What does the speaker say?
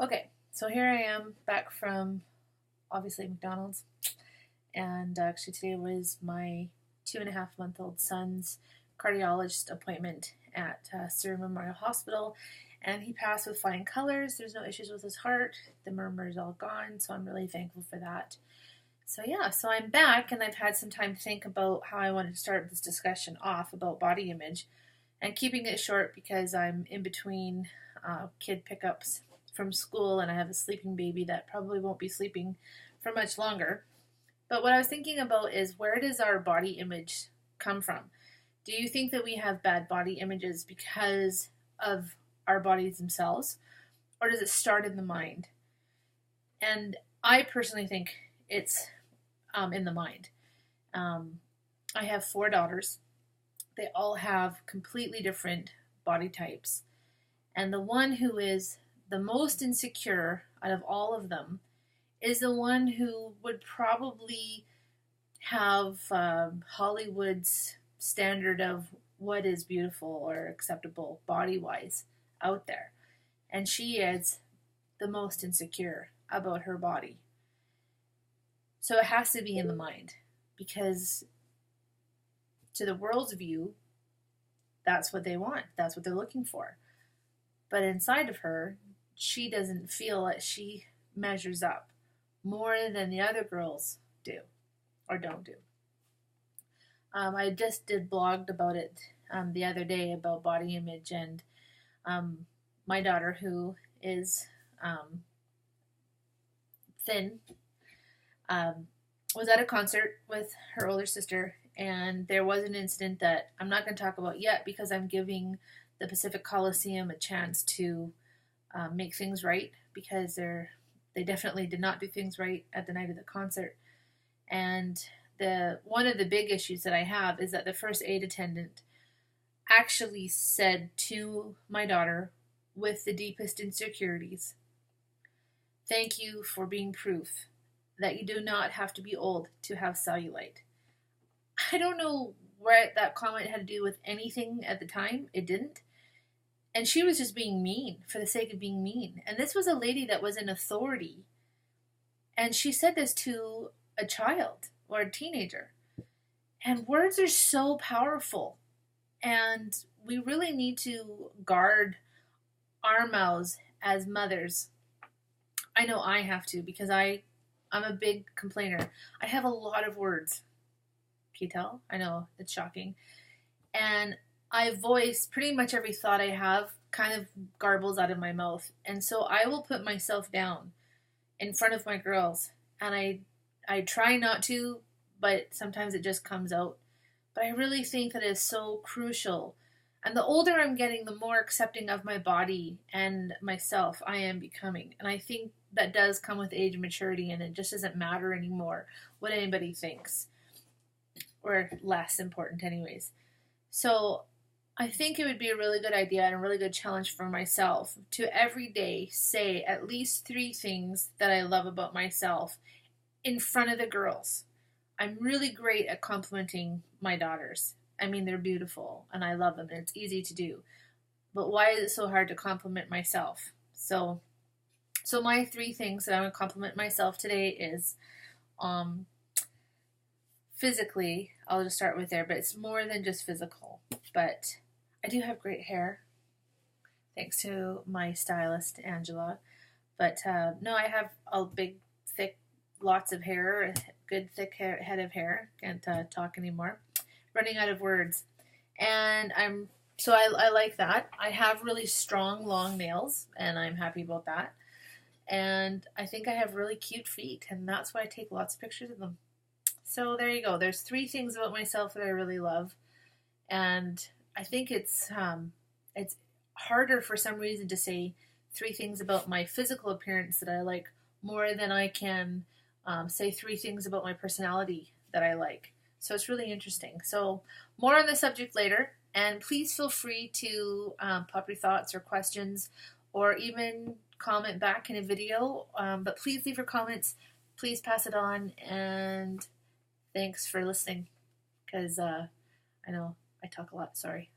Okay, so here I am back from obviously McDonald's, and actually today was my 2.5-month-old son's cardiologist appointment at Surrey Memorial Hospital, and he passed with flying colors. There's no issues with his heart. The murmur is all gone, so I'm really thankful for that. So yeah, so I'm back, and I've had some time to think about how I wanted to start this discussion off about body image, and keeping it short because I'm in between kid pickups from school, and I have a sleeping baby that probably won't be sleeping for much longer. But what I was thinking about is, where does our body image come from? Do you think that we have bad body images because of our bodies themselves, or does it start in the mind? And I personally think it's in the mind. Um, I have four daughters. They all have completely different body types. And the one who is the most insecure out of all of them is the one who would probably have Hollywood's standard of what is beautiful or acceptable body wise out there. And she is the most insecure about her body. So it has to be in the mind, because to the world's view, that's what they want, that's what they're looking for. But inside of her, she doesn't feel that she measures up more than the other girls do or don't do. I just did blogged about it the other day about body image, and my daughter, who is thin, um, was at a concert with her older sister, and there was an incident that I'm not going to talk about yet because I'm giving the Pacific Coliseum a chance to make things right, because they definitely did not do things right at the night of the concert. And the one of the big issues that I have is that the first aid attendant actually said to my daughter, with the deepest insecurities, "Thank you for being proof that you do not have to be old to have cellulite." I don't know what that comment had to do with anything at the time. It didn't. And she was just being mean for the sake of being mean. And this was a lady that was in authority. And she said this to a child or a teenager. And words are so powerful. And we really need to guard our mouths as mothers. I know I have to, because I'm a big complainer. I have a lot of words. Can you tell? I know, it's shocking. And I voice pretty much every thought I have, kind of garbles out of my mouth. And so I will put myself down in front of my girls. And I try not to, but sometimes it just comes out. But I really think that it is so crucial. And the older I'm getting, the more accepting of my body and myself I am becoming. And I think that does come with age and maturity, and it just doesn't matter anymore what anybody thinks. Or less important, anyways. So I think it would be a really good idea and a really good challenge for myself to every day say at least 3 things that I love about myself in front of the girls. I'm really great at complimenting my daughters. I mean, they're beautiful and I love them and it's easy to do. But why is it so hard to compliment myself? So my 3 things that I'm going to compliment myself today is physically. I'll just start with there, but it's more than just physical. But I do have great hair, thanks to my stylist, Angela. But no, I have a big, thick, lots of hair, a good, thick head of hair. Can't talk anymore. Running out of words. And I like that. I have really strong, long nails, and I'm happy about that. And I think I have really cute feet, and that's why I take lots of pictures of them. So there you go. There's 3 things about myself that I really love. And I think it's harder for some reason to say 3 things about my physical appearance that I like more than I can say 3 things about my personality that I like. So it's really interesting. So more on the subject later, and please feel free to pop your thoughts or questions, or even comment back in a video. But please leave your comments. Please pass it on, and thanks for listening, because I know I talk a lot. Sorry.